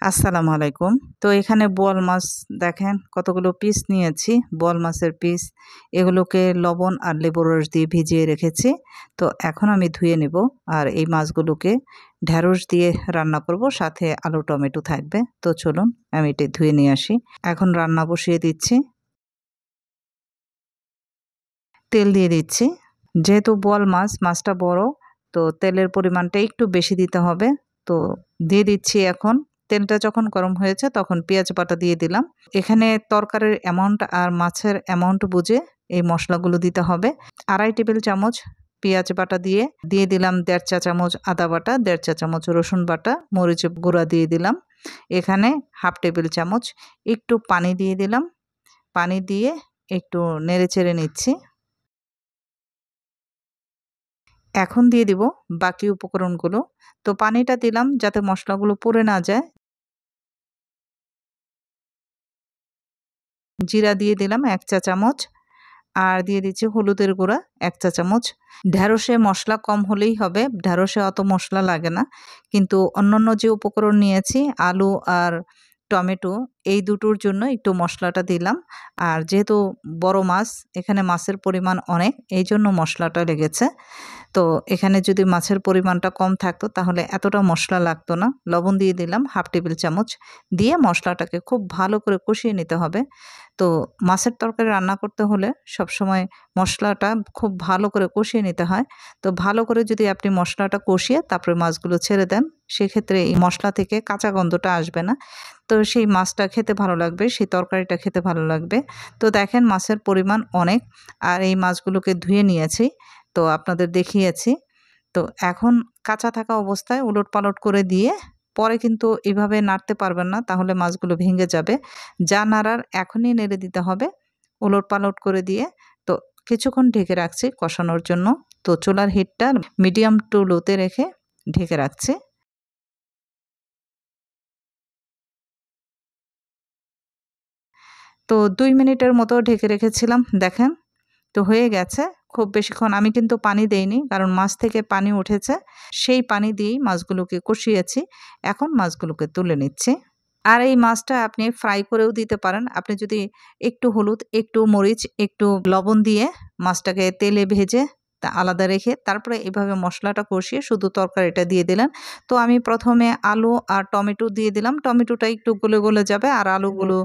আসসালামু আলাইকুম। তো এখানে বোয়াল মাছ দেখেন কতগুলো পিস নিয়েছি। বোয়াল মাছের পিস এগুলোকে লবণ আর লেবুর রস দিয়ে ভিজিয়ে রেখেছি। তো এখন আমি ধুয়ে নেব। আর এই মাছগুলোকে ঢ্যাঁড়স দিয়ে রান্না করব, সাথে আলু টমেটো থাকবে। তো চলুন আমি এটা ধুয়ে নিয়ে আসি। এখন রান্না বসিয়ে দিচ্ছি। তেল দিয়ে দিচ্ছি। যেহেতু বোয়াল মাছ, মাছটা বড়, তো তেলের পরিমাণটা একটু বেশি দিতে হবে। তো দিয়ে দিচ্ছি এখন। তেলটা যখন গরম হয়েছে তখন পেঁয়াজ বাটা দিয়ে দিলাম। এখানে তরকারির অ্যামাউন্ট আর মাছের অ্যামাউন্ট বুঝে এই মশলাগুলো দিতে হবে। 2.5 টেবিল চামচ পেঁয়াজ বাটা দিয়ে দিয়ে দিলাম 1.5 চা চামচ আদা বাটা, 1.5 চা চামচ রসুন বাটা, মরিচ গুঁড়া দিয়ে দিলাম। এখানে 1/2 টেবিল চামচ একটু পানি দিয়ে দিলাম। পানি দিয়ে একটু নেড়ে চেড়ে নিচ্ছি। এখন দিয়ে দিব বাকি উপকরণগুলো। তো পানিটা দিলাম যাতে মশলাগুলো পুড়ে না যায়। জিরা দিয়ে দিলাম 1 চা চামচ। আর দিয়ে দিচ্ছি হলুদের গুঁড়া 1 চা চামচ। ঢ্যাঁড়সে মশলা কম হলেই হবে, ঢ্যাঁড়সে অত মশলা লাগে না। কিন্তু অন্যান্য যে উপকরণ নিয়েছি আলু আর টমেটো, এই দুটোর জন্য একটু মশলাটা দিলাম। আর যেহেতু বড় মাছ, এখানে মাছের পরিমাণ অনেক, এই জন্য মশলাটা লেগেছে। তো এখানে যদি মাছের পরিমাণটা কম থাকতো তাহলে এতটা মশলা লাগতো না। লবণ দিয়ে দিলাম 1/2 টেবিল চামচ। দিয়ে মশলাটাকে খুব ভালো করে কষিয়ে নিতে হবে। তো মাছের তরকারি রান্না করতে হলে সবসময় মশলাটা খুব ভালো করে কষিয়ে নিতে হয়। তো ভালো করে যদি আপনি মশলাটা কষিয়ে তারপরে মাছগুলো ছেড়ে দেন, সেক্ষেত্রে এই মশলা থেকে কাঁচা গন্ধটা আসবে না। তো সেই মাছটা খেতে ভালো লাগবে, সেই তরকারিটা খেতে ভালো লাগবে। তো দেখেন মাছের পরিমাণ অনেক। আর এই মাছগুলোকে ধুয়ে নিয়েছি। তো আপনাদের দেখিয়েছি। তো এখন কাঁচা থাকা অবস্থায় উলটপালট করে দিয়ে পরে কিন্তু এভাবে নাড়তে পারবেন না, তাহলে মাছগুলো ভেঙে যাবে। যা নাড়ার এখনই নেড়ে দিতে হবে উলটপালট করে দিয়ে। তো কিছুক্ষণ ঢেকে রাখছি কষানোর জন্য। তো চুলার হিটটা মিডিয়াম টু লোতে রেখে ঢেকে রাখছি। তো 2 মিনিটের মতো ঢেকে রেখেছিলাম। দেখেন তো হয়ে গেছে। খুব বেশিক্ষণ আমি কিন্তু পানি দেইনি, কারণ মাছ থেকে পানি উঠেছে। সেই পানি দিয়েই মাছগুলোকে কষিয়েছি। এখন মাছগুলোকে তুলে নিচ্ছি। আর এই মাছটা আপনি ফ্রাই করেও দিতে পারেন। আপনি যদি একটু হলুদ, একটু মরিচ, একটু লবণ দিয়ে মাছটাকে তেলে ভেজে তা আলাদা রেখে তারপরে এভাবে মশলাটা কষিয়ে শুধু তরকারিটা দিয়ে দিলেন। তো আমি ১ম এ আলু আর টমেটো দিয়ে দিলাম। টমেটোটা একটু গলে যাবে আর আলুগুলো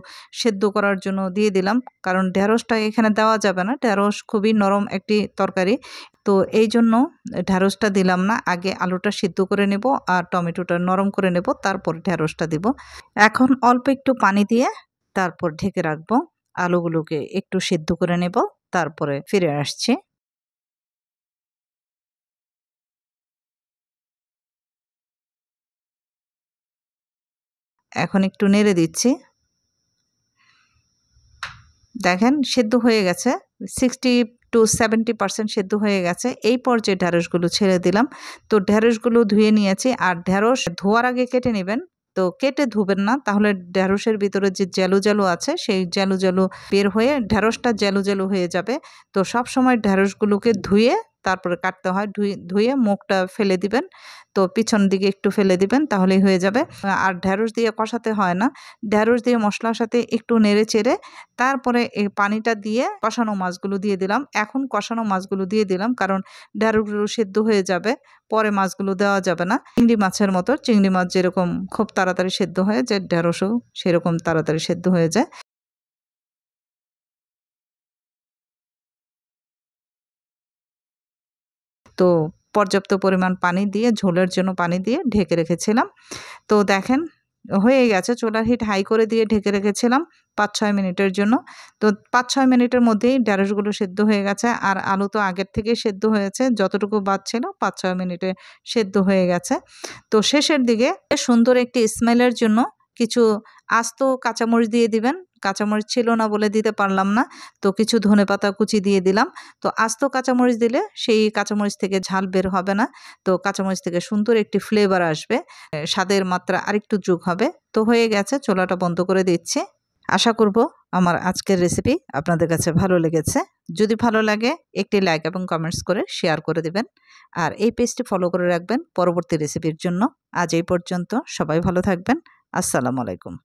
সেদ্ধ করার জন্য দিয়ে দিলাম। কারণ ঢেঁড়সটা এখানে দেওয়া যাবে না। ঢেঁড়স খুবই নরম একটি তরকারি। তো এইজন্য ঢেঁড়সটা দিলাম না। আগে আলুটা সিদ্ধ করে নেব আর টমেটোটা নরম করে নেব, তারপর ঢেঁড়সটা দিব। এখন অল্প একটু পানি দিয়ে তারপর ঢেকে রাখবো। আলুগুলোকে একটু সিদ্ধ করে নেব, তারপরে ফিরে আসছি। এখন একটু নেড়ে দিচ্ছি। দেখেন সেদ্ধ হয়ে গেছে। 60 to 70% সেদ্ধ হয়ে গেছে। এই পর্যায়ে ঢেঁড়সগুলো ছেড়ে দিলাম। তো ঢেঁড়সগুলো ধুয়ে নিয়েছি। আর ঢেঁড়স ধোয়ার আগে কেটে নিবেন। তো কেটে ধুবেন না, তাহলে ঢেঁড়সের ভিতরে যে জ্যালু আছে সেই জ্যালু বের হয়ে ঢেঁড়সটা জ্যালু হয়ে যাবে। তো সবসময় ঢেঁড়সগুলোকে ধুয়ে তারপরে কাটতে হয়। ধুয়ে মুখটা ফেলে দিবেন। তো পিছন দিকে একটু ফেলে দিবেন, তাহলেই হয়ে যাবে। আর ঢেঁড়স দিয়ে কষাতে হয় না। ঢেঁড়স দিয়ে মসলার সাথে একটু নেড়ে চেড়ে তারপরে এই পানিটা দিয়ে কষানো মাছগুলো দিয়ে দিলাম। এখন কষানো মাছগুলো দিয়ে দিলাম, কারণ ঢেঁড়সগুলো সেদ্ধ হয়ে যাবে। পরে মাছগুলো দেওয়া যাবে না। চিংড়ি মাছের মতো, চিংড়ি মাছ যেরকম খুব তাড়াতাড়ি সেদ্ধ হয়ে যায়, ঢেঁড়সও সেরকম তাড়াতাড়ি সেদ্ধ হয়ে যায়। তো পর্যাপ্ত পরিমাণ পানি দিয়ে, ঝোলের জন্য পানি দিয়ে ঢেকে রেখেছিলাম। তো দেখেন হয়ে গেছে। চুলার হিট হাই করে দিয়ে ঢেকে রেখেছিলাম ৫-৬ মিনিটের জন্য। তো ৫-৬ মিনিটের মধ্যেই ঢেঁড়সগুলো সেদ্ধ হয়ে গেছে। আর আলু তো আগের থেকেই সেদ্ধ হয়েছে। যতটুকু বাদ ছিল ৫-৬ মিনিটে সেদ্ধ হয়ে গেছে। তো শেষের দিকে সুন্দর একটি স্মেলের জন্য কিছু আস্ত কাঁচামরিচ দিয়ে দিবেন। কাঁচামরিচ ছিল না বলে দিতে পারলাম না। তো কিছু ধনেপাতা কুচি দিয়ে দিলাম। তো আস্ত কাঁচামরিচ দিলে সেই কাঁচামরিচ থেকে ঝাল বের হবে না। তো কাঁচামরিচ থেকে সুন্দর একটি ফ্লেভার আসবে। স্বাদের মাত্রা আরেকটু যোগ হবে। তো হয়ে গেছে, চুলাটা বন্ধ করে দিচ্ছি। আশা করব আমার আজকের রেসিপি আপনাদের কাছে ভালো লেগেছে। যদি ভালো লাগে একটি লাইক এবং কমেন্টস করে শেয়ার করে দিবেন। আর এই পেজটি ফলো করে রাখবেন পরবর্তী রেসিপির জন্য। আজ এই পর্যন্ত। সবাই ভালো থাকবেন। আসসালামু আলাইকুম।